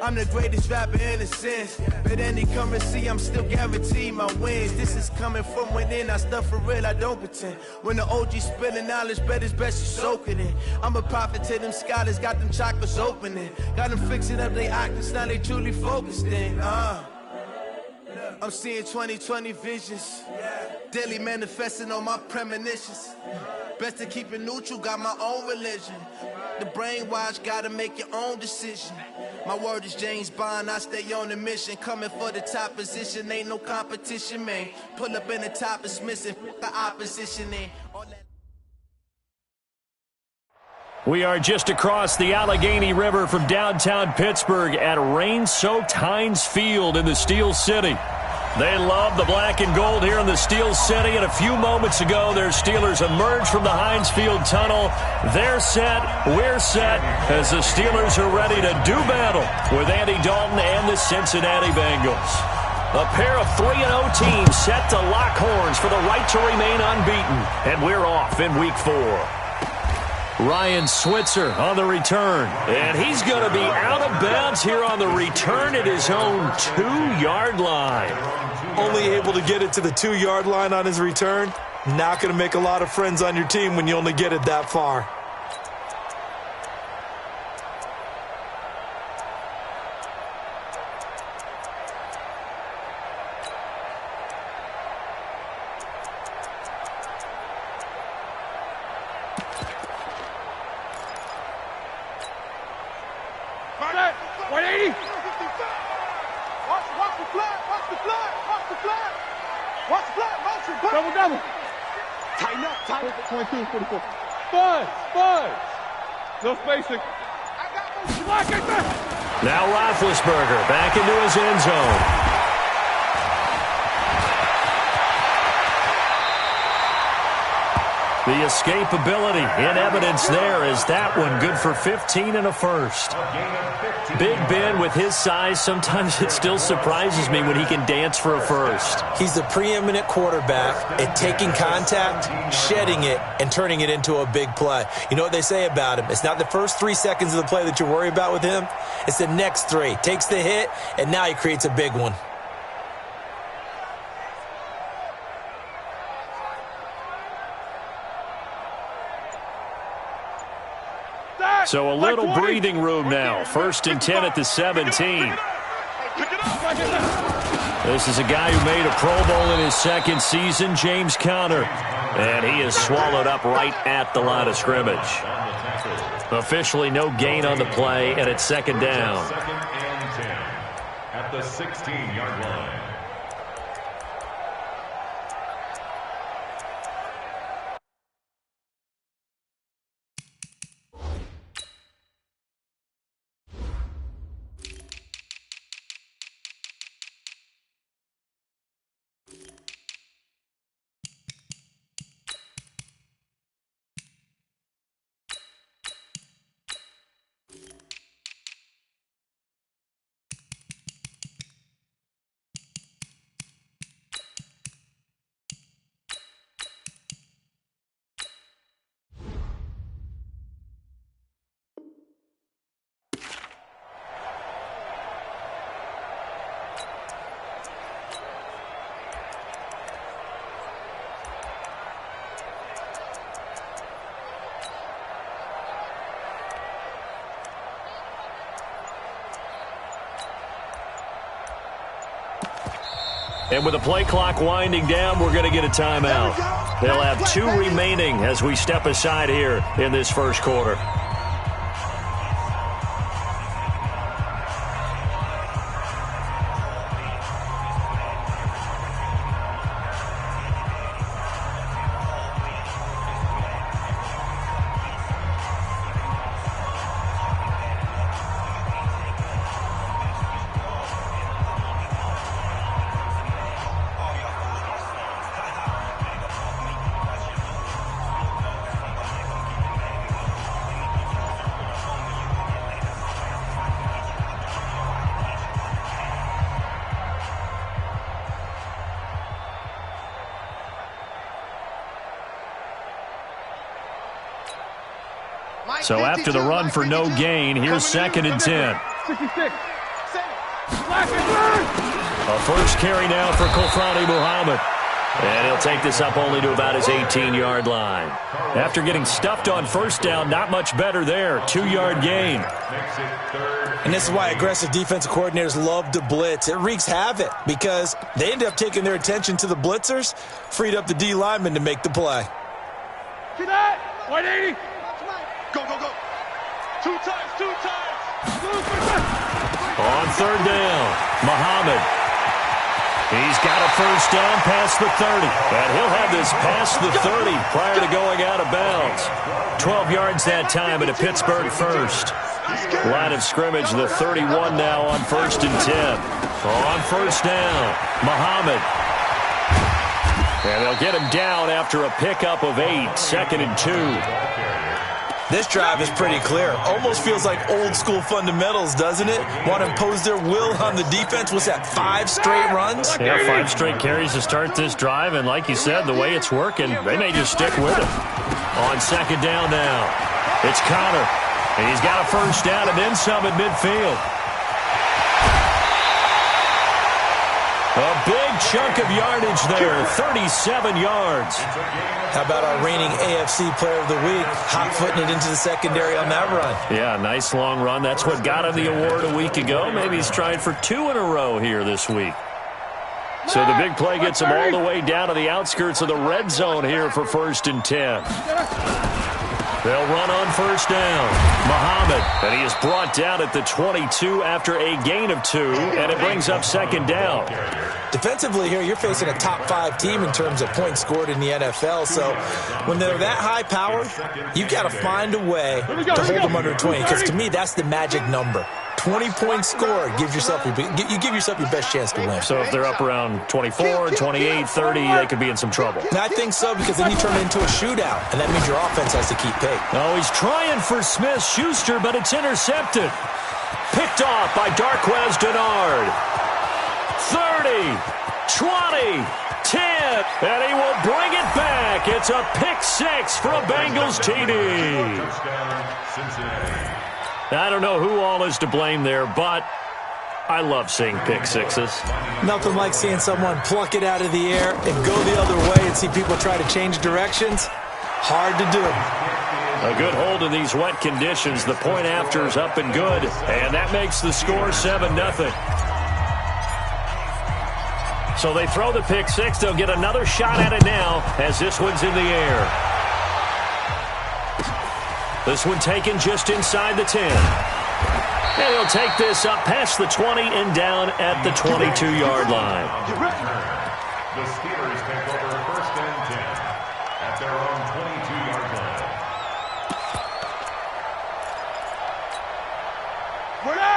I'm the greatest rapper in a sense. But any currency, I'm still guaranteed my wins. This is coming from within. I stuff for real, I don't pretend. When the OG spilling knowledge, bet it's best you soak it in. I'm a prophet to them scholars, got them chakras opening. Got them fixing up their octaves, now they truly focused in. I'm seeing 2020 visions. Daily manifesting on my premonitions. Best to keep it neutral, got my own religion. The brainwash, gotta make your own decision. My word is James Bond, I stay on a mission. Coming for the top position, ain't no competition, man. Pull up in the top, it's missing, the opposition in. We are just across the Allegheny River from downtown Pittsburgh at rain-soaked Heinz Field in the Steel City. They love the black and gold here in the Steel City, and a few moments ago, their Steelers emerged from the Heinz Field tunnel. They're set, we're set, as the Steelers are ready to do battle with Andy Dalton and the Cincinnati Bengals. A pair of 3-0 teams set to lock horns for the right to remain unbeaten, and we're off in Week 4. Ryan Switzer on the return, and he's going to be out of bounds here on the return at his own 2-yard line. Only able to get it to the 2-yard line on his return. Not going to make a lot of friends on your team when you only get it that far. No spacing. Now Roethlisberger back into his end zone. The escapability in evidence there is that one good for 15 and a first. Big Ben with his size, sometimes it still surprises me when he can dance for a first. He's the preeminent quarterback at taking contact, shedding it, and turning it into a big play. You know what they say about him? It's not the first 3 seconds of the play that you worry about with him. It's the next 3. Takes the hit, and now he creates a big one. So a little breathing room now. 1st and 10 at the 17. This is a guy who made a Pro Bowl in his 2nd season, James Conner. And he is swallowed up right at the line of scrimmage. Officially no gain on the play, and it's 2nd down. 2nd and 10 at the 16-yard line. And with the play clock winding down, we're going to get a timeout. They'll have 2 remaining as we step aside here in this first quarter. So after the run for no gain, here's 2nd and 10. 66. A first carry now for Kofrani Muhammad. And he'll take this up only to about his 18-yard line. After getting stuffed on first down, not much better there. 2-yard gain. And this is why aggressive defensive coordinators love to blitz. It wreaks havoc because they end up taking their attention to the blitzers, freed up the D lineman to make the play. See that? 180. Go, go, go. Two times. On third down, Muhammad. He's got a first down past the 30. And he'll have this past the 30 prior to going out of bounds. 12 yards that time at a Pittsburgh first. Line of scrimmage, the 31 now on 1st and 10. On first down, Muhammad. And they'll get him down after a pickup of 8, 2nd and 2. This drive is pretty clear. Almost feels like old school fundamentals, doesn't it? Want to impose their will on the defense. What's that, 5 straight runs? Yeah, 5 straight carries to start this drive. And like you said, the way it's working, they may just stick with it. On 2nd down now, it's Connor. And he's got a first down and then some at midfield. A big chunk of yardage there, 37 yards. How about our reigning AFC Player of the Week, hot-footing it into the secondary on that run? Yeah, nice long run. That's what got him the award a week ago. Maybe he's trying for 2 in a row here this week. So the big play gets him all the way down to the outskirts of the red zone here for 1st and 10. They'll run on first down. Muhammad, and he is brought down at the 22 after a gain of 2, and it brings up 2nd down. Defensively here, you're facing a top 5 team in terms of points scored in the NFL, so when they're that high powered, you've got to find a way to hold them under 20, because to me, that's the magic number. 20 points scored, you give yourself your best chance to win. So if they're up around 24, 28, 30, they could be in some trouble. And I think so, because then you turn it into a shootout, and that means your offense has to keep pace. Oh, he's trying for Smith-Schuster, but it's intercepted. Picked off by Darquez Denard. 30, 20, 10, and he will bring it back. It's a pick 6 for a Bengals TD. I don't know who all is to blame there, but I love seeing pick sixes. Nothing like seeing someone pluck it out of the air and go the other way and see people try to change directions. Hard to do. A good hold in these wet conditions. The point after is up and good, and that makes the score 7-0. So they throw the pick 6. They'll get another shot at it now as this one's in the air. This one taken just inside the 10. And he'll take this up past the 20 and down at the 22-yard line. The Steelers take over 1st and 10 at their own 22-yard line.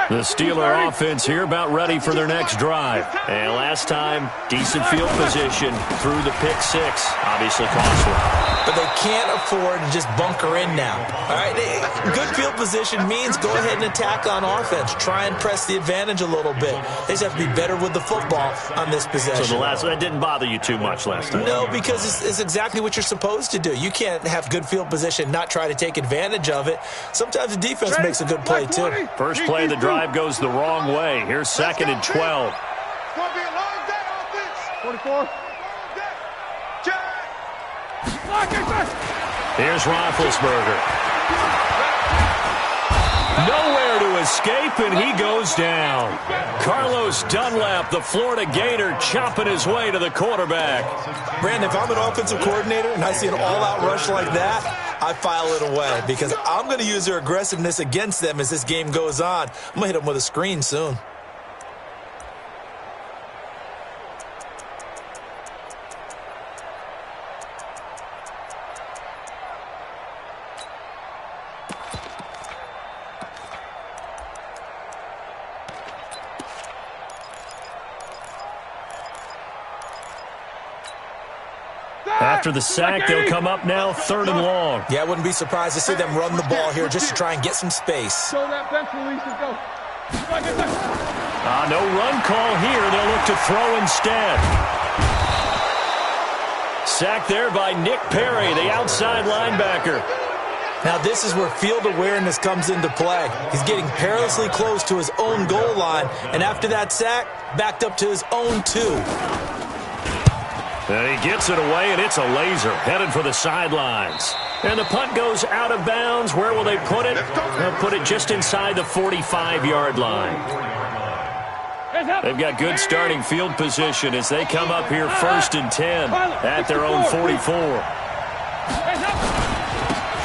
The Steeler offense here about ready for their next drive. And last time, decent field position through the pick 6. Obviously costly. But they can't afford to just bunker in now. All right, good field position means go ahead and attack on offense. Try and press the advantage a little bit. They just have to be better with the football on this possession. So that didn't bother you too much last time? No, because it's exactly what you're supposed to do. You can't have good field position, not try to take advantage of it. Sometimes the defense makes a good play, too. First play of the drive goes the wrong way. Here's 2nd and 12. 44. Here's Roethlisberger. Nowhere to escape, and he goes down. Carlos Dunlap, the Florida Gator, chopping his way to the quarterback. Brandon, if I'm an offensive coordinator and I see an all-out rush like that, I file it away because I'm going to use their aggressiveness against them as this game goes on. I'm going to hit them with a screen soon. After the sack, they'll come up now 3rd and long. Yeah, I wouldn't be surprised to see them run the ball here just to try and get some space. Show that bench release and go. No run call here. They'll look to throw instead. Sacked there by Nick Perry, the outside linebacker. Now this is where field awareness comes into play. He's getting perilously close to his own goal line, and after that sack, backed up to his own 2. And he gets it away, and it's a laser headed for the sidelines. And the punt goes out of bounds. Where will they put it? They'll put it just inside the 45-yard line. They've got good starting field position as they come up here 1st and 10 at their own 44.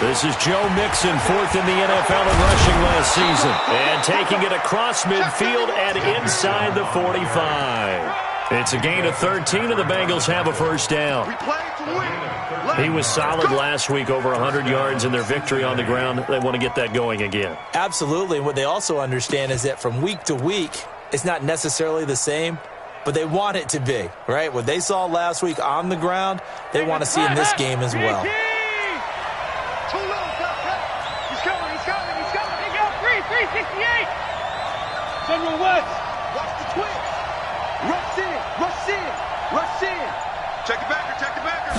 This is Joe Mixon, 4th in the NFL in rushing last season. And taking it across midfield and inside the 45. It's a gain of 13, and the Bengals have a first down. He was solid last week, over 100 yards in their victory on the ground. They want to get that going again. Absolutely. And what they also understand is that from week to week, it's not necessarily the same, but they want it to be, right? What they saw last week on the ground, they want to see in this game as well. General West, watch the twitch. Rush in, rush in, rush in. Check the backer, check the backer.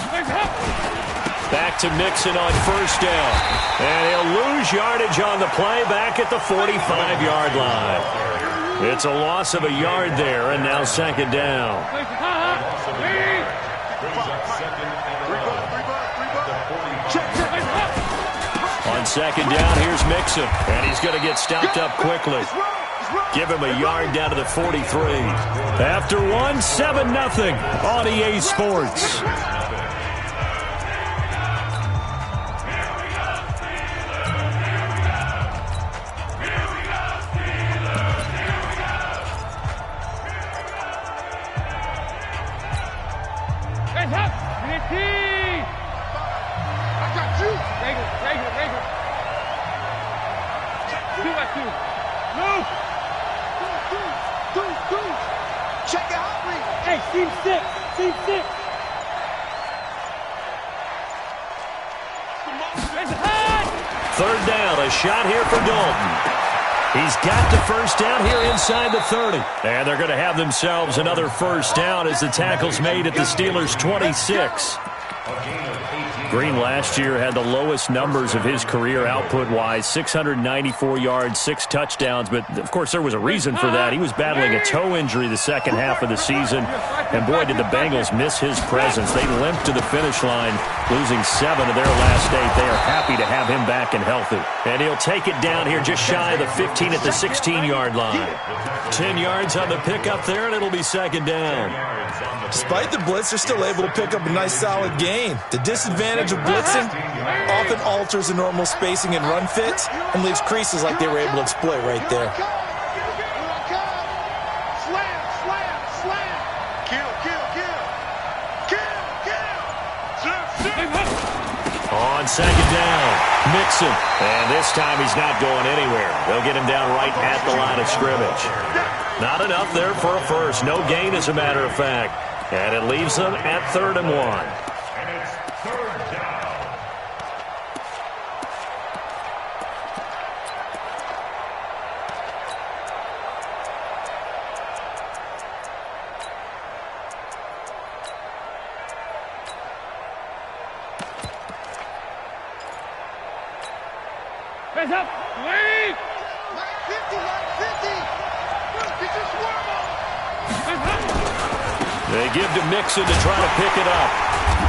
Back to Mixon on first down. And he'll lose yardage on the play back at the 45-yard line. It's a loss of a yard there, and now second down. On second down, here's Mixon, and he's going to get stopped up quickly. Give him a yard down to the 43. After one, 7-0 on EA Sports. Third down, a shot here for Dalton. He's got the first down here inside the 30. And they're going to have themselves another first down as the tackle's made at the Steelers' 26. Green last year had the lowest numbers of his career output-wise, 694 yards, 6 touchdowns. But, of course, there was a reason for that. He was battling a toe injury the second half of the season. And, boy, did the Bengals miss his presence. They limped to the finish line, losing 7 of their last 8. They are happy to have him back and healthy. And he'll take it down here just shy of the 15 at the 16-yard line. 10 yards on the pickup there, and it'll be second down. Despite the blitz, they're still able to pick up a nice solid gain. The disadvantage of blitzing often alters the normal spacing and run fits and leaves creases like they were able to exploit right there. On second down, Mixon. And this time he's not going anywhere. They'll get him down right at the line of scrimmage. Not enough there for a first. No gain, as a matter of fact. And it leaves them at 3rd and 1. And it's 3rd down. Hands up, lead! 50, 50! Get your swarm on! They give to Mixon to try to pick it up.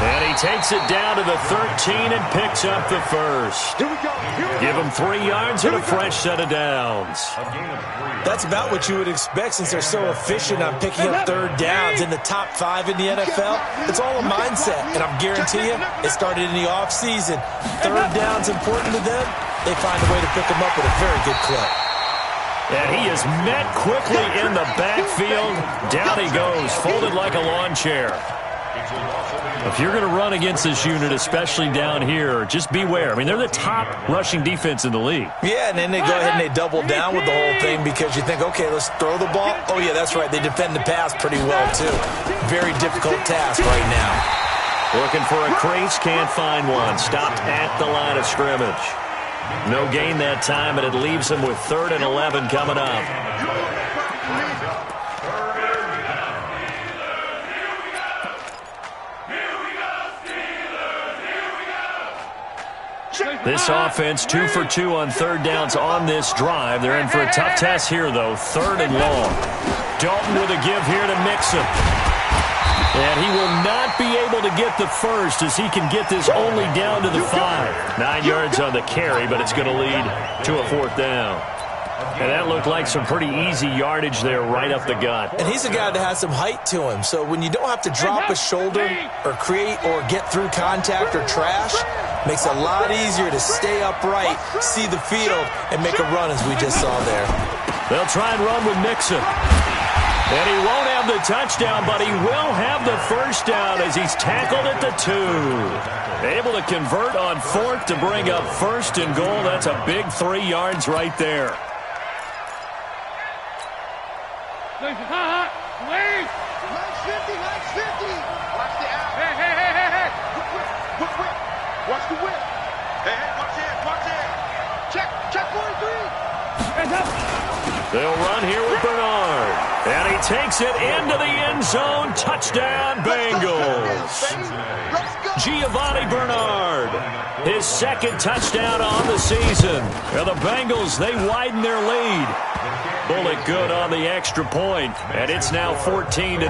And he takes it down to the 13 and picks up the first. Here we go. Give him 3 yards and a fresh set of downs. That's about what you would expect since they're so efficient on picking up third downs in the top 5 in the NFL. It's all a mindset, and I'm guarantee you it started in the offseason. Third down's important to them. They find a way to pick them up with a very good clip. And he is met quickly in the backfield. Down he goes, folded like a lawn chair. If you're going to run against this unit, especially down here, just beware. I mean, they're the top rushing defense in the league. Yeah, and then they go ahead and they double down with the whole thing because you think, okay, let's throw the ball. Oh, yeah, that's right. They defend the pass pretty well, too. Very difficult task right now. Looking for a crease, can't find one. Stopped at the line of scrimmage. No gain that time, and it leaves them with 3rd and 11 coming up. This offense 2 for 2 on third downs on this drive. They're in for a tough test here, though. 3rd and long. Dalton with a give here to Mixon. And he will not be able to get the first as he can get this only down to the 5. 9 yards on the carry, but it's going to lead to a 4th down. And that looked like some pretty easy yardage there right up the gut. And he's a guy that has some height to him. So when you don't have to drop a shoulder or create or get through contact or trash, makes it a lot easier to stay upright, see the field, and make a run as we just saw there. They'll try and run with Mixon. And he won't have the touchdown, but he will have the first down as he's tackled at the 2. Able to convert on 4th to bring up 1st and goal. That's a big 3 yards right there. Nice 50, nice 50. Watch the out. Hey. Whip. Watch the whip. Hey, watch it. Check 43. Hands up. They'll run here with Bernard. And he takes it into the end zone. Touchdown, Bengals. Giovanni Bernard, his 2nd touchdown on the season. And the Bengals, they widen their lead. Bullock good on the extra point, and it's now 14-0.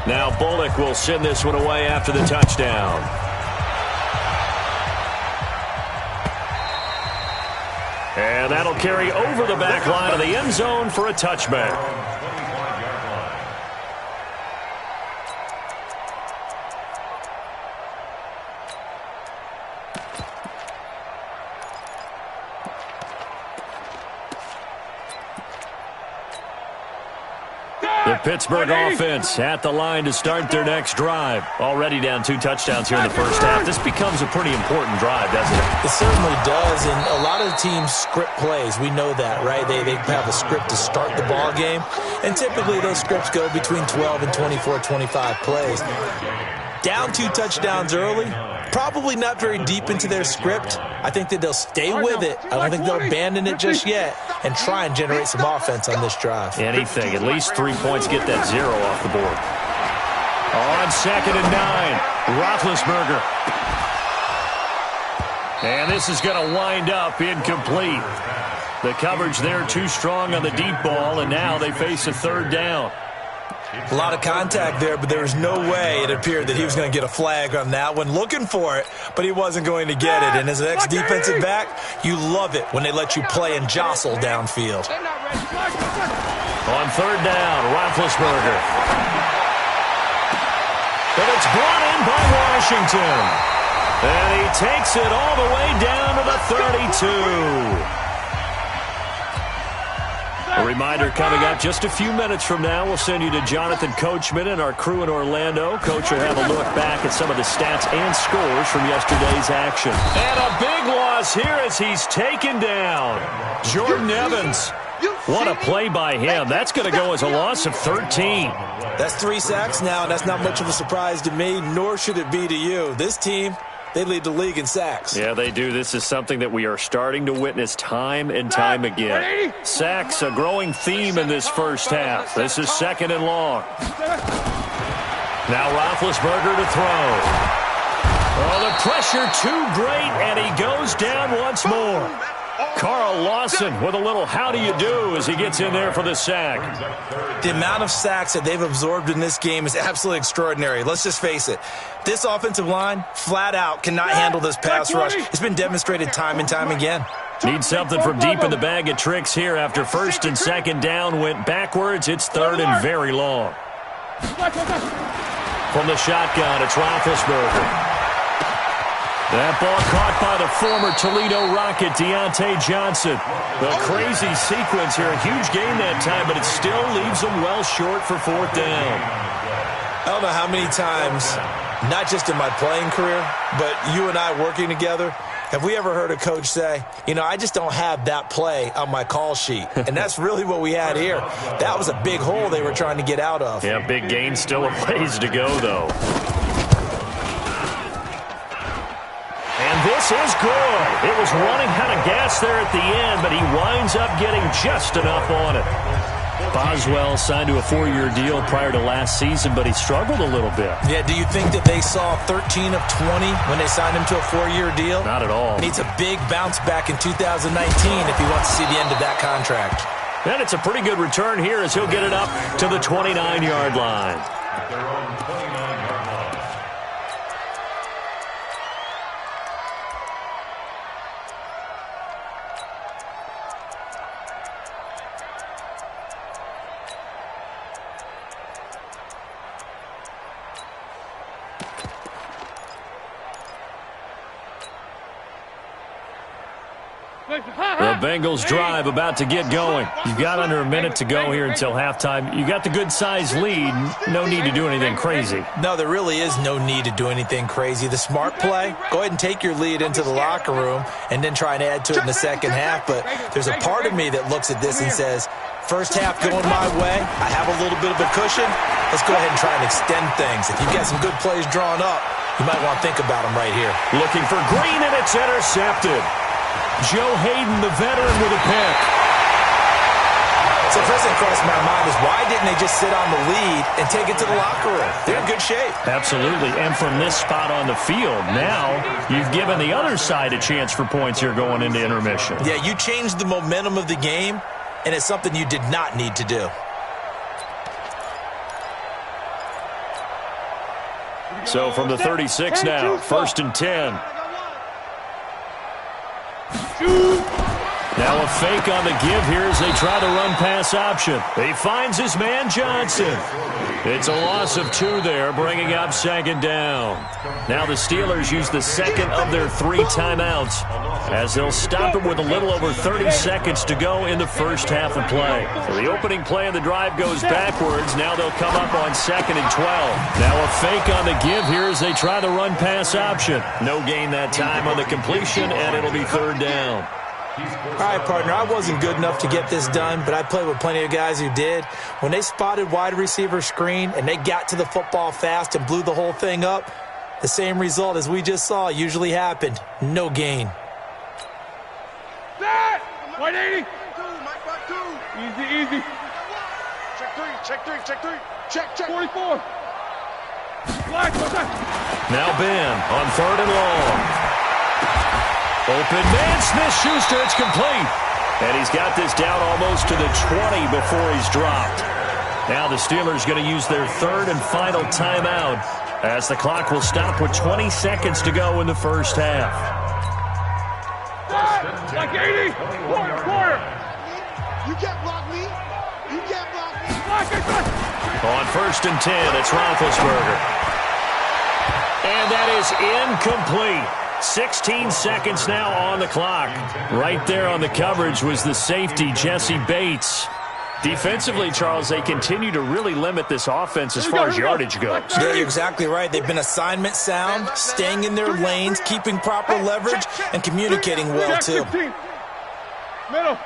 Now Bullock will send this one away after the touchdown. And that'll carry over the back line of the end zone for a touchback. The Pittsburgh offense at the line to start their next drive. Already down 2 touchdowns here in the first half. This becomes a pretty important drive, doesn't it? It certainly does, and a lot of the teams script plays. We know that, right? They have a script to start the ball game, and typically those scripts go between 12 and 24, 25 plays. Down 2 touchdowns early, probably not very deep into their script. I think that they'll stay with it. I don't think they'll abandon it just yet and try and generate some offense on this drive. Anything. At least 3 points get that 0 off the board. On 2nd and 9, Roethlisberger. And this is going to wind up incomplete. The coverage there too strong on the deep ball, and now they face a 3rd down. A lot of contact there, but there was no way it appeared that he was going to get a flag on that one. Looking for it, but he wasn't going to get it. And as an ex-defensive back, you love it when they let you play and jostle downfield. On 3rd down, Roethlisberger. But it's brought in by Washington. And he takes it all the way down to the 32. A reminder coming up just a few minutes from now. We'll send you to Jonathan Coachman and our crew in Orlando. Coach will have a look back at some of the stats and scores from yesterday's action. And a big loss here as he's taken down. Jordan Evans. What a play by him. That's going to go as a loss of 13. That's 3 sacks now, and that's not much of a surprise to me, nor should it be to you. This team, they lead the league in sacks. Yeah, they do. This is something that we are starting to witness time and time again. Sacks, a growing theme in this first half. This is 2nd and long. Now Roethlisberger to throw. Oh, the pressure too great, and he goes down once more. Carl Lawson with a little how do you do as he gets in there for the sack. The amount of sacks that they've absorbed in this game is absolutely extraordinary. Let's just face it. This offensive line, flat out, cannot handle this pass rush. It's been demonstrated time and time again. Need something from deep in the bag of tricks here after 1st and 2nd down went backwards. It's 3rd and very long. From the shotgun, it's Roethlisberger. That ball caught by the former Toledo Rocket, Deontay Johnson. The crazy sequence here. A huge gain that time, but it still leaves them well short for 4th down. I don't know how many times, not just in my playing career, but you and I working together, have we ever heard a coach say, you know, I just don't have that play on my call sheet. And that's really what we had here. That was a big hole they were trying to get out of. Yeah, big gain, still a ways to go, though. And this is good. It was running out of gas there at the end, but he winds up getting just enough on it. Boswell signed to a 4-year deal prior to last season, but he struggled a little bit. Yeah, do you think that they saw 13 of 20 when they signed him to a 4-year deal? Not at all. He needs a big bounce back in 2019 if he wants to see the end of that contract. And it's a pretty good return here as he'll get it up to the 29-yard line. At their own 29-yard line. The Bengals drive about to get going. You've got under a minute to go here until halftime. You got the good-sized lead. No need to do anything crazy. No, there really is no need to do anything crazy. The smart play, go ahead and take your lead into the locker room and then try and add to it in the second half. But there's a part of me that looks at this and says, first half going my way, I have a little bit of a cushion. Let's go ahead and try and extend things. If you've got some good plays drawn up, you might want to think about them right here. Looking for Green, and it's intercepted. Joe Hayden, the veteran, with a pick. So the first thing crossed my mind is why didn't they just sit on the lead and take it to the locker room? They're in good shape. Absolutely. And from this spot on the field, now you've given the other side a chance for points here going into intermission. Yeah, you changed the momentum of the game, and it's something you did not need to do. So from the 36 now, 1st and 10. Now a fake on the give here as they try the run-pass option. He finds his man Johnson. It's a loss of 2 there, bringing up 2nd down. Now the Steelers use the second of their 3 timeouts as they'll stop it with a little over 30 seconds to go in the first half of play. So the opening play of the drive goes backwards. Now they'll come up on 2nd and 12. Now a fake on the give here as they try the run-pass option. No gain that time on the completion, and it'll be 3rd down. All right, partner, I wasn't good enough to get this done, but I played with plenty of guys who did. When they spotted wide receiver screen and they got to the football fast and blew the whole thing up, the same result as we just saw usually happened. No gain. Set! 180! Easy. Check three. Check. 44. Now Ben on 3rd and long. Open man, Smith-Schuster, it's complete. And he's got this down almost to the 20 before he's dropped. Now the Steelers going to use their 3rd and final timeout as the clock will stop with 20 seconds to go in the first half. Like 80! Quarter! You can't block me! On 1st and 10, it's Roethlisberger. And that is incomplete. 16 seconds now on the clock. Right there on the coverage was the safety, Jesse Bates. Defensively, Charles, they continue to really limit this offense as far as yardage goes. Yeah, you're exactly right. They've been assignment sound, staying in their lanes, keeping proper leverage, and communicating well, too. Middle.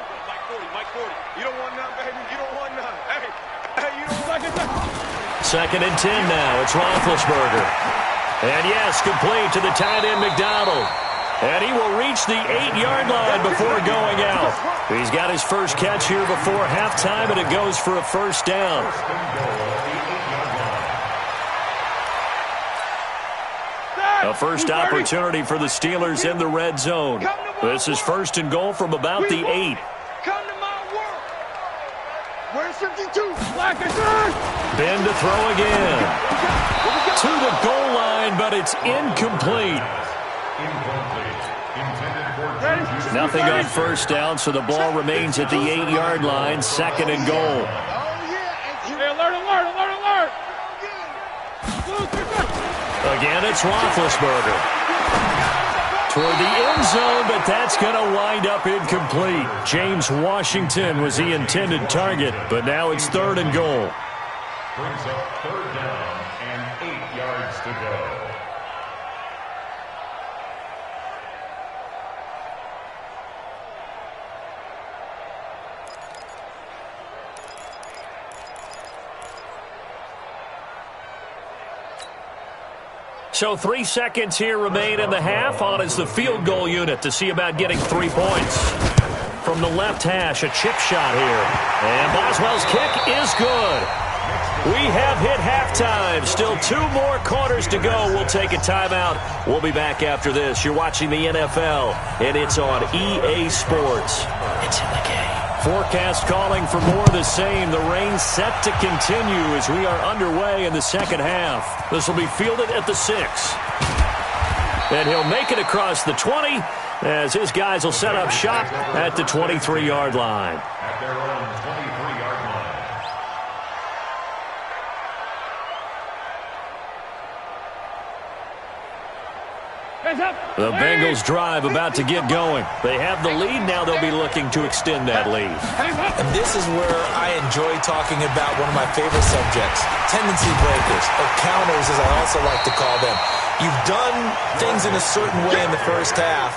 Mike 40. You don't want none, baby. You don't want none. Hey, you don't want none. 2nd and 10 now. It's Roethlisberger. And yes, complete to the tight end McDonald. And he will reach the 8-yard line before going out. He's got his first catch here before halftime, and it goes for a 1st down. A first opportunity for the Steelers in the red zone. This is 1st and goal from about the 8. Come to my work. Where's 52? Ben to throw again. To the goal line, but it's incomplete. Nothing on 1st down, so the ball remains at the 8-yard line, 2nd and goal. Hey, alert. Again, it's Roethlisberger. Toward the end zone, but that's going to wind up incomplete. James Washington was the intended target, but now it's 3rd and goal. Brings up 3rd down and 8 yards to go. So 3 seconds here remain in the half. On is the field goal unit to see about getting 3 points. From from the left hash. A chip shot here. And Boswell's kick is good. We have hit halftime. Still 2 more quarters to go. We'll take a timeout. We'll be back after this. You're watching the NFL, and it's on EA Sports. It's in the game. Forecast calling for more of the same. The rain set to continue as we are underway in the second half. This will be fielded at the 6. And he'll make it across the 20 as his guys will set up shop at the 23-yard line. At their own 23-yard line. The Bengals drive about to get going. They have the lead. Now they'll be looking to extend that lead. And this is where I enjoy talking about one of my favorite subjects, tendency breakers, or counters as I also like to call them. You've done things in a certain way in the first half,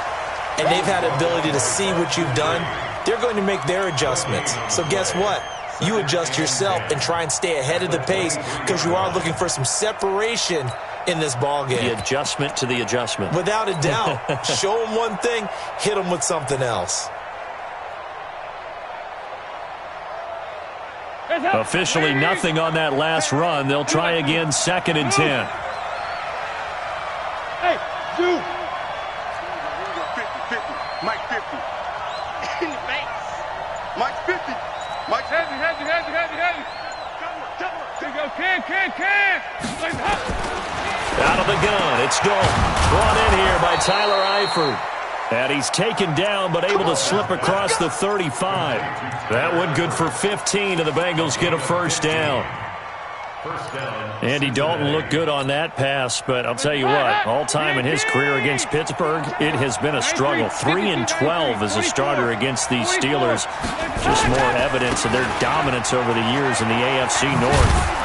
and they've had the ability to see what you've done. They're going to make their adjustments. So guess what? You adjust yourself and try and stay ahead of the pace because you are looking for some separation in this ball game. The adjustment to the adjustment. Without a doubt. Show them one thing, hit them with something else. Officially nothing on that last run. They'll try again, 2nd and 10. Hey, you. 50, 50. Mike 50. In the face. Mike 50. Mike heavy. There you go, can. Out of the gun, it's Dalton. Brought in here by Tyler Eifert. And he's taken down, but able to slip across the 35. That one good for 15, and the Bengals get a first down. Andy Dalton looked good on that pass, but I'll tell you what, all time in his career against Pittsburgh, it has been a struggle. 3-12 as a starter against these Steelers. Just more evidence of their dominance over the years in the AFC North.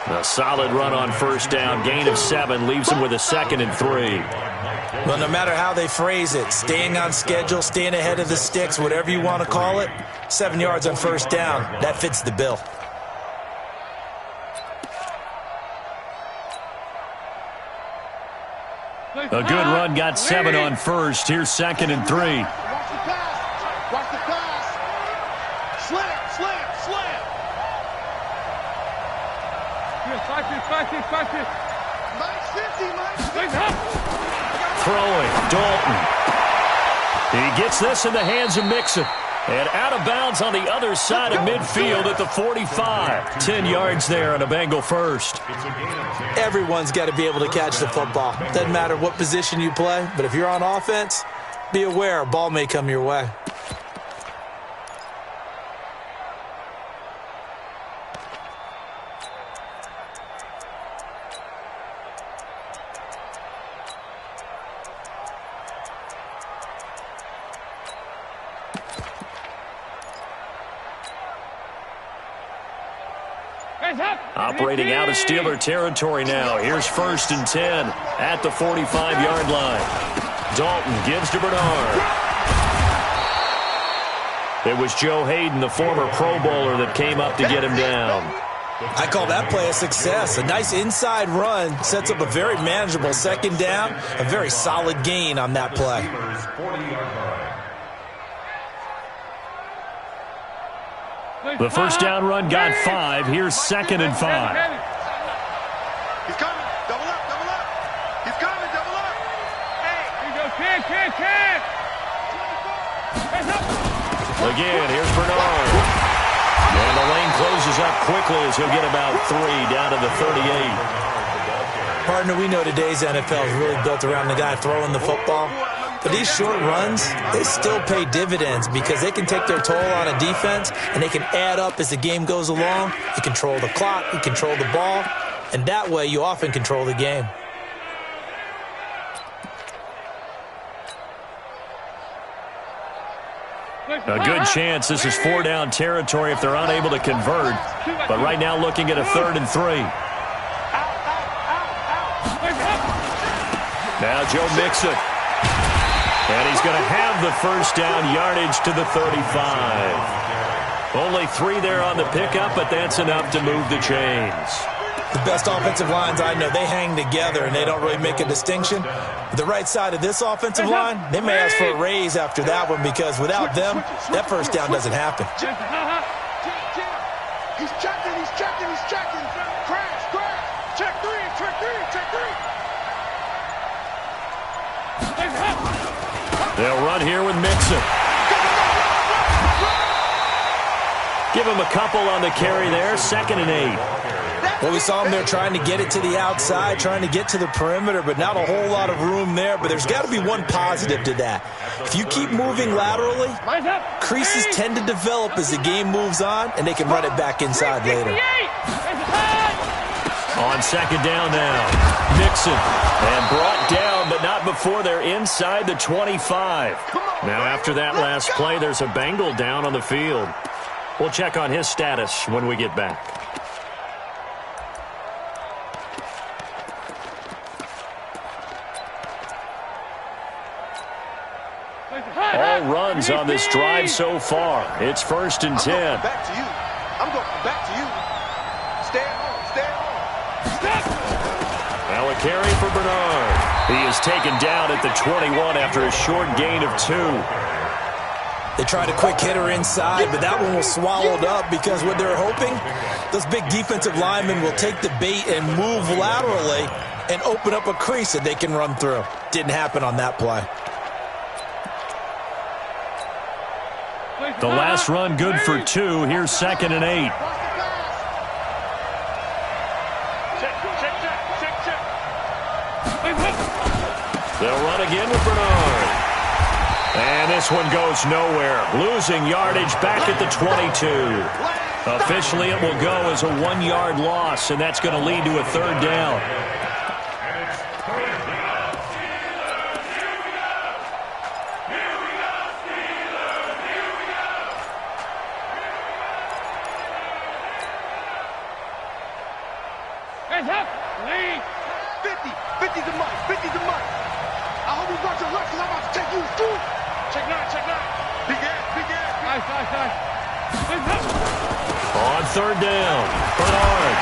A solid run on first down. Gain of 7 leaves him with a 2nd and 3. Well, no matter how they phrase it, staying on schedule, staying ahead of the sticks, whatever you want to call it, 7 yards on first down, that fits the bill. A good run, got 7 on first. Here's 2nd and 3. Watch the pass. Slam. Mike 50. Throwing, Dalton. He gets this in the hands of Mixon. And out of bounds on the other side of midfield at the 45. 10 yards there on a Bengal first. Everyone's got to be able to catch the football. Doesn't matter what position you play, but if you're on offense, be aware a ball may come your way. Operating out of Steeler territory now. Here's 1st and 10 at the 45-yard line. Dalton gives to Bernard. It was Joe Hayden, the former Pro Bowler, that came up to get him down. I call that play a success. A nice inside run sets up a very manageable 2nd down. A very solid gain on that play. The first down run got 5. Here's 2nd and 5. He's coming. Double up. He's coming. Double up. Hey. Here you go. Can. Again, here's Bernard. And the lane closes up quickly as he'll get about 3 down to the 38. Partner, we know today's NFL is really built around the guy throwing the football. But these short runs, they still pay dividends because they can take their toll on a defense and they can add up as the game goes along. You control the clock, you control the ball, and that way you often control the game. A good chance this is 4-down territory if they're unable to convert. But right now looking at a 3rd and 3. Now Joe Mixon. And he's going to have the first down, yardage to the 35. Only 3 there on the pickup, but that's enough to move the chains. The best offensive lines I know, they hang together and they don't really make a distinction. The right side of this offensive line, they may ask for a raise after that one because without them, that first down doesn't happen. He's checking, he's checking, he's checking. Crash, crash. Check three, check three, check three. They'll run here with Mixon. Give him a couple on the carry there. 2nd and 8. Well, we saw him there trying to get it to the outside, trying to get to the perimeter, but not a whole lot of room there. But there's got to be one positive to that. If you keep moving laterally, creases tend to develop as the game moves on, and they can run it back inside later. On 2nd down now, Mixon. And brought down, but not before they're inside the 25. Now, after that last play, there's a Bengal down on the field. We'll check on his status when we get back. All runs on this drive so far. It's 1st and 10. I'm going back to you. I'm going back to you. Stay at home. Stay at home. Now a carry for Bernard. He is taken down at the 21 after a short gain of 2. They tried a quick hitter inside, but that one was swallowed up because what they're hoping, those big defensive linemen will take the bait and move laterally and open up a crease that they can run through. Didn't happen on that play. The last run good for 2. Here's 2nd and 8. They'll run again with Bernard. And this one goes nowhere. Losing yardage back at the 22. Officially, it will go as a 1-yard loss, and that's going to lead to a 3rd down. Hands up. 50. 50's the money. 50's the money. I hope he runs your left because I'm about to take you through. Check 9, check 9. Big ass, big ass. Nice. On 3rd down, Bernard.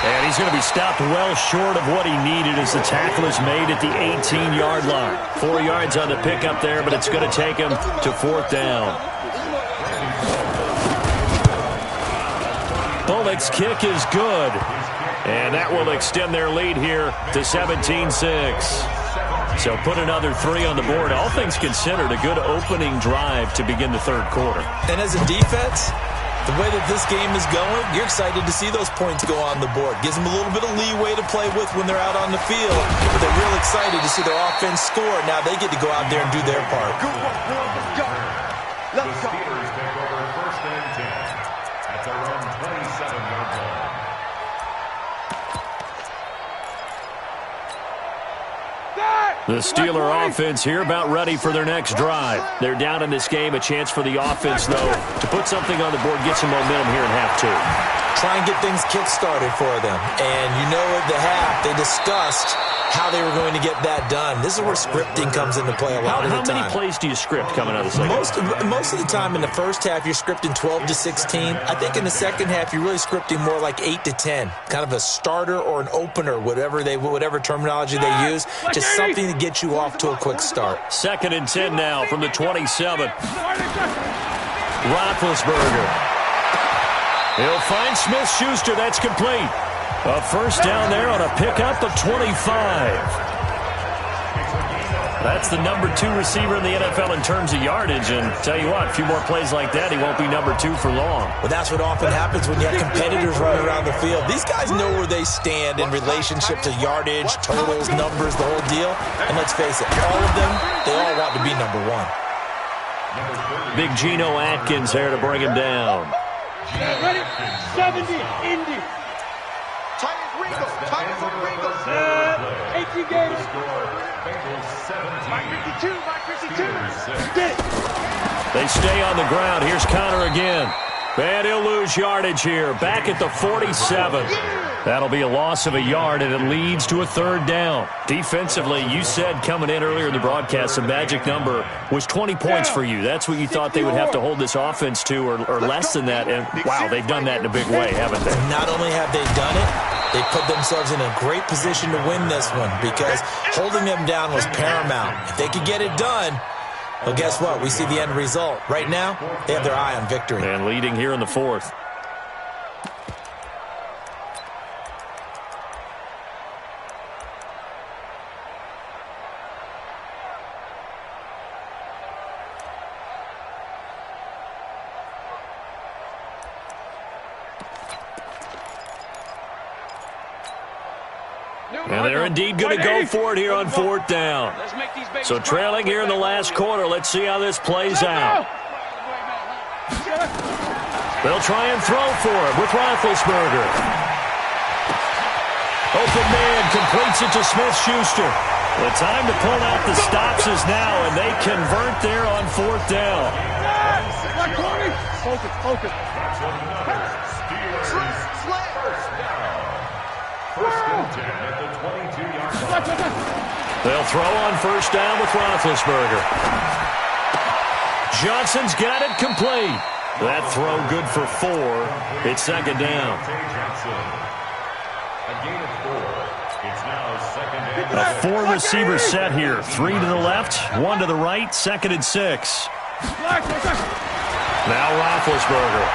And he's going to be stopped well short of what he needed as the tackle is made at the 18-yard line. 4 yards on the pickup there, but it's going to take him to 4th down. Bullock's kick is good. And that will extend their lead here to 17-6. So put another 3 on the board. All things considered, a good opening drive to begin the 3rd quarter. And as a defense, the way that this game is going, you're excited to see those points go on the board. Gives them a little bit of leeway to play with when they're out on the field. But they're real excited to see their offense score. Now they get to go out there and do their part. Good one, boy. Let's go. The Steelers take over 1st and 10 at their own 27-yard line. The Steeler offense here about ready for their next drive. They're down in this game. A chance for the offense, though, to put something on the board, get some momentum here in half 2. Try and get things kick-started for them. And you know at the half, they discussed how they were going to get that done. This is where scripting comes into play a lot of the time. How many plays do you script coming out of the second? Most of the time in the first half, you're scripting 12 to 16. I think in the second half, you're really scripting more like 8 to 10. Kind of a starter or an opener, whatever terminology they use. Just something to get you off to a quick start. 2nd and 10 now from the 27. Roethlisberger. He'll find Smith-Schuster. That's complete. A 1st down there on a pickup of 25. That's the number 2 receiver in the NFL in terms of yardage. And tell you what, a few more plays like that, he won't be number 2 for long. Well, that's what often happens when you have competitors running around the field. These guys know where they stand in relationship to yardage, totals, numbers, the whole deal. And let's face it, all of them, they all want to be number 1. Big Geno Atkins there to bring him down. Ready? 70, Indy. Ringo. 18 Gators. Mike 52. Get it. They stay on the ground. Here's Connor again. And he'll lose yardage here. Back at the 47. That'll be a loss of a yard, and it leads to a third down. Defensively, you said coming in earlier in the broadcast, the magic number was 20 points for you. That's what you thought they would have to hold this offense to, or less than that. And, wow, they've done that in a big way, haven't they? Not only have they done it, they put themselves in a great position to win this one because holding them down was paramount. If they could get it done, well, guess what? We see the end result. Right now, they have their eye on victory. And leading here in the fourth. And they're indeed going to go for it here on fourth down. So trailing here in the last quarter. Let's see how this plays out. They'll try and throw for it with Roethlisberger. Open man completes it to Smith-Schuster. The time to pull out the stops is now, and they convert there on fourth down. Focus. First and 10 at the 22-yard line. They'll throw on first down with Roethlisberger. Johnson's got it complete. That throw good for 4. It's second down. A gain of 4. It's now second and A 4-receiver set here. 3 to the left, 1 to the right, second and 6. Now Roethlisberger.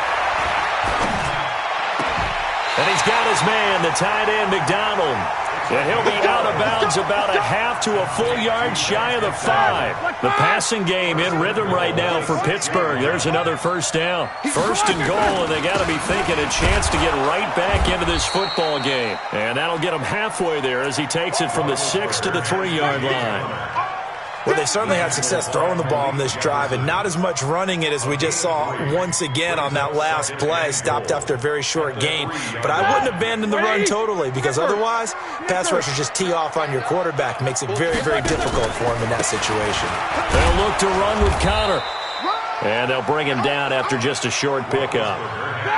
And he's got his man, the tight end, McDonald. And he'll be out of bounds about a half to a full yard shy of the 5. The passing game in rhythm right now for Pittsburgh. There's another first down. First and goal, and they got to be thinking a chance to get right back into this football game. And that'll get him halfway there as he takes it from the 6 to the 3-yard line. Well, they certainly had success throwing the ball on this drive and not as much running it as we just saw once again on that last play. Stopped after a very short gain. But I wouldn't abandon the run totally because otherwise, pass rushers just tee off on your quarterback. Makes it very, very difficult for him in that situation. They'll look to run with Connor. And they'll bring him down after just a short pickup.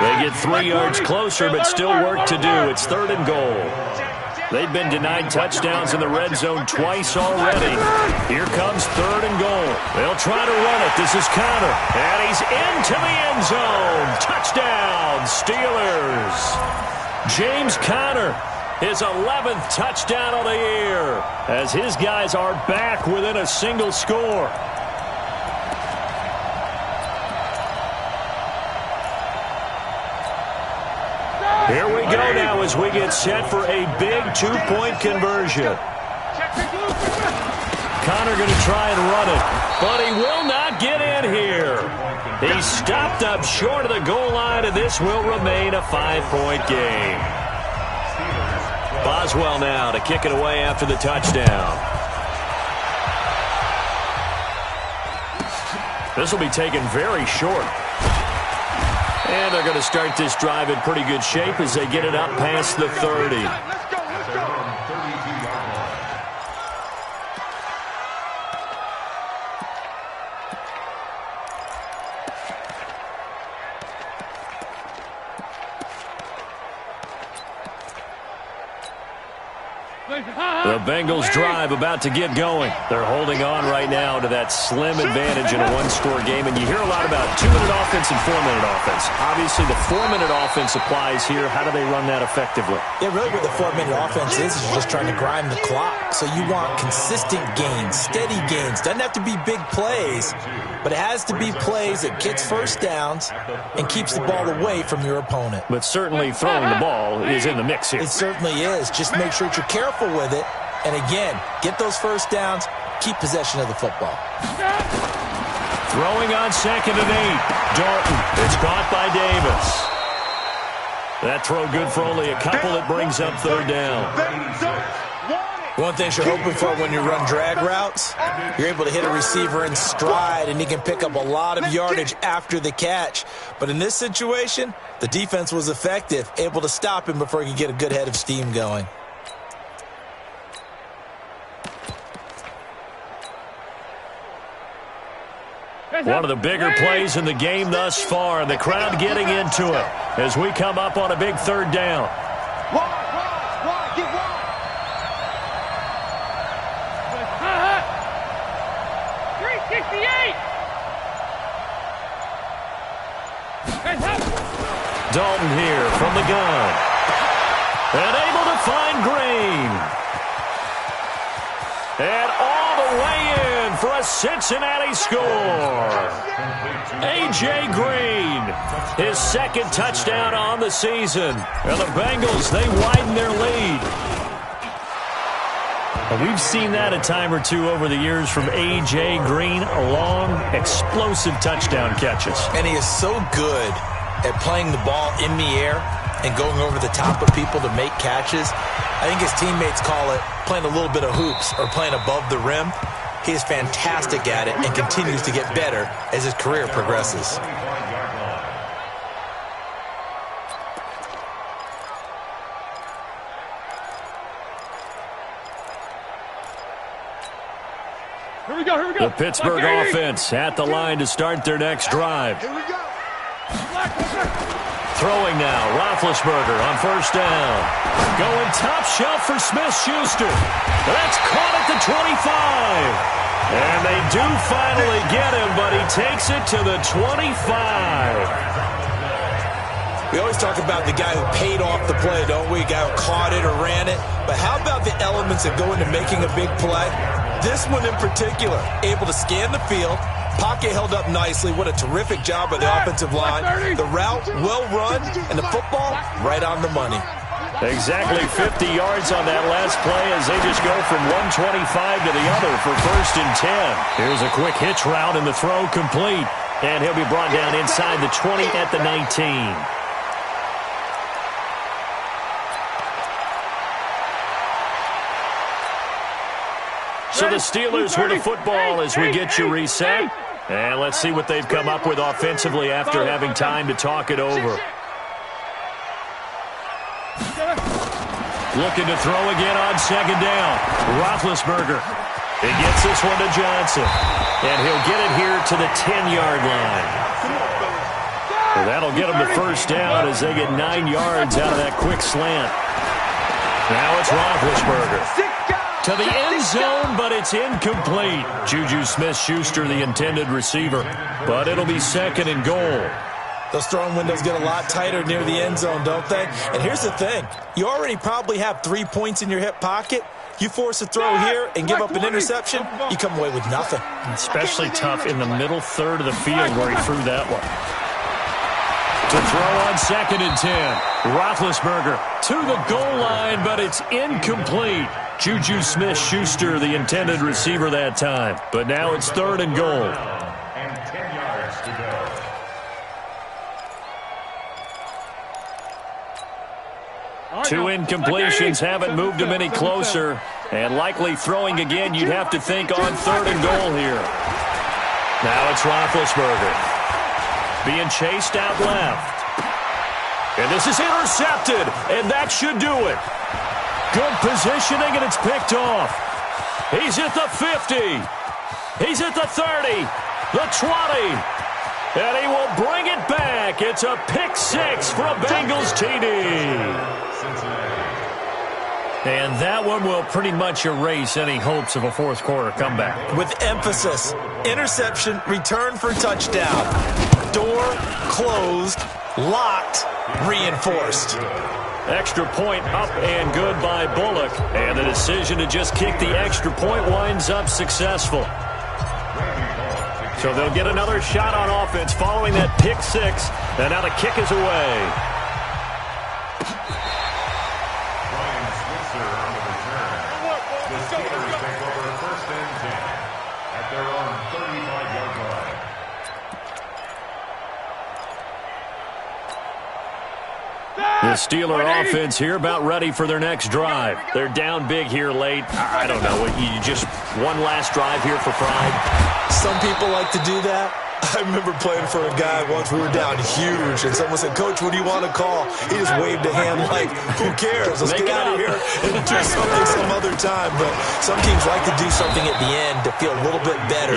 They get 3 yards closer, but still work to do. It's third and goal. They've been denied touchdowns in the red zone twice already. Here comes third and goal. They'll try to run it. This is Connor. And he's into the end zone. Touchdown, Steelers. James Conner, his 11th touchdown of the year, as his guys are back within a single score. Here we go now as we get set for a big 2-point conversion. Connor going to try and run it, but he will not get in here. He's stopped up short of the goal line, and this will remain a 5-point game. Boswell now to kick it away after the touchdown. This will be taken very short. And they're going to start this drive in pretty good shape as they get it up past the 30. The Bengals drive about to get going. They're holding on right now to that slim advantage in a one-score game. And you hear a lot about 2-minute offense and 4-minute offense. Obviously, the 4-minute offense applies here. How do they run that effectively? Yeah, really what the 4-minute offense is you're just trying to grind the clock. So you want consistent gains, steady gains. Doesn't have to be big plays, but it has to be plays that gets first downs and keeps the ball away from your opponent. But certainly throwing the ball is in the mix here. It certainly is. Just make sure that you're careful with it. And again, get those first downs, keep possession of the football. Throwing on 2nd and 8. Dalton. It's caught by Davis. That throw good for only a couple. It brings up third down. One thing you're hoping for when you run drag routes, you're able to hit a receiver in stride, and he can pick up a lot of yardage after the catch. But in this situation, the defense was effective, able to stop him before he could get a good head of steam going. One of the bigger plays in the game thus far, and the crowd getting into it as we come up on a big third down. Wide, get wide. 368. Dalton here from the gun. And able to find Green. And all the way in for a Cincinnati score. A.J. Green, his second touchdown on the season. And the Bengals, they widen their lead. And we've seen that a time or two over the years from A.J. Green, long, explosive touchdown catches. And he is so good at playing the ball in the air and going over the top of people to make catches. I think his teammates call it playing a little bit of hoops or playing above the rim. He is fantastic at it and continues to get better as his career progresses. Here we go. The Pittsburgh offense at the line to start their next drive. Here we go. Throwing now, Roethlisberger on first down. Going top shelf for Smith-Schuster. That's caught at the 25. And they do finally get him, but he takes it to the 25. We always talk about the guy who paid off the play, don't we? The guy who caught it or ran it. But how about the elements that go into making a big play? This one in particular, able to scan the field. Pocket held up nicely. What a terrific job by the offensive line. The route, well run, and the football, right on the money. Exactly 50 yards on that last play as they just go from 125 to the other for 1st and 10. Here's a quick hitch route and the throw complete. And he'll be brought down inside the 20 at the 19. So the Steelers with the football as we get you reset. And let's see what they've come up with offensively after having time to talk it over. Looking to throw again on second down. Roethlisberger. He gets this one to Johnson. And he'll get it here to the 10-yard line. So that'll get them the first down as they get 9 yards out of that quick slant. Now it's Roethlisberger. To the end zone, but it's incomplete. Juju Smith-Schuster, the intended receiver. But it'll be 2nd and goal. Those throwing windows get a lot tighter near the end zone, don't they? And here's the thing. You already probably have 3 points in your hip pocket. You force a throw here and give up an interception, you come away with nothing. Especially tough in the middle third of the field where he threw that one. To throw on 2nd and 10. Roethlisberger to the goal line, but it's incomplete. Juju Smith-Schuster, the intended receiver that time. But now it's 3rd and goal. And 10 yards to go. 2 incompletions haven't moved him any closer. And likely throwing again, you'd have to think on 3rd and goal here. Now it's Roethlisberger. Being chased out left. And this is intercepted. And that should do it. Good positioning, and it's picked off. He's at the 50. He's at the 30. The 20. And he will bring it back. It's a pick 6 for a Bengals TD. And that one will pretty much erase any hopes of a fourth quarter comeback. With emphasis, interception, return for touchdown. Door closed, locked, reinforced. Extra point up and good by Bullock. And the decision to just kick the extra point winds up successful. So they'll get another shot on offense following that pick 6. And now the kick is away. Ryan Switzer on the return. The Steelers take over 1st and 10 at their own 35-yard line. The Steeler offense here about ready for their next drive. They're down big here late. I don't know. You just one last drive here for pride. Some people like to do that. I remember playing for a guy once. We were down huge, and someone said, "Coach, what do you want to call?" He just waved a hand like, "Who cares? Let's get out of here and do something some other time." But some teams like to do something at the end to feel a little bit better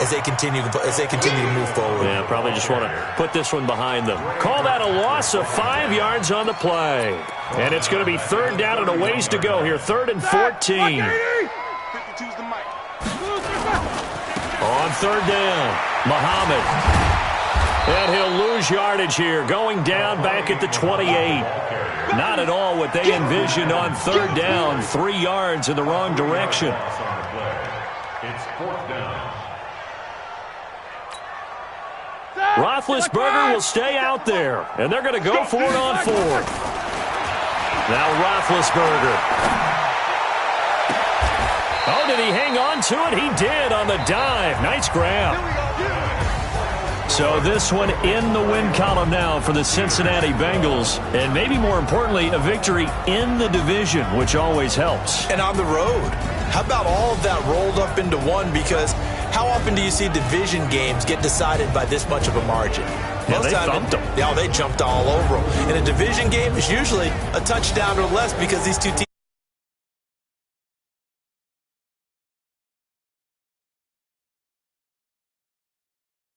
as they continue to move forward. Yeah, probably just want to put this one behind them. Call that a loss of 5 yards on the play. And it's going to be 3rd down and a ways to go here. 3rd and 14. On 3rd down, Muhammad. And he'll lose yardage here, going down back at the 28. Not at all what they envisioned on 3rd down. 3 yards in the wrong direction. It's 4th down. Roethlisberger will stay out there, and they're going to go for it on 4th. Now Roethlisberger. Oh, did he hang on to it? He did on the dive. Nice grab. So this one in the win column now for the Cincinnati Bengals. And maybe more importantly, a victory in the division, which always helps. And on the road. How about all of that rolled up into one? Because how often do you see division games get decided by this much of a margin? Yeah, they thumped them. Yeah, they jumped all over them. In a division game, it's usually a touchdown or less because these two teams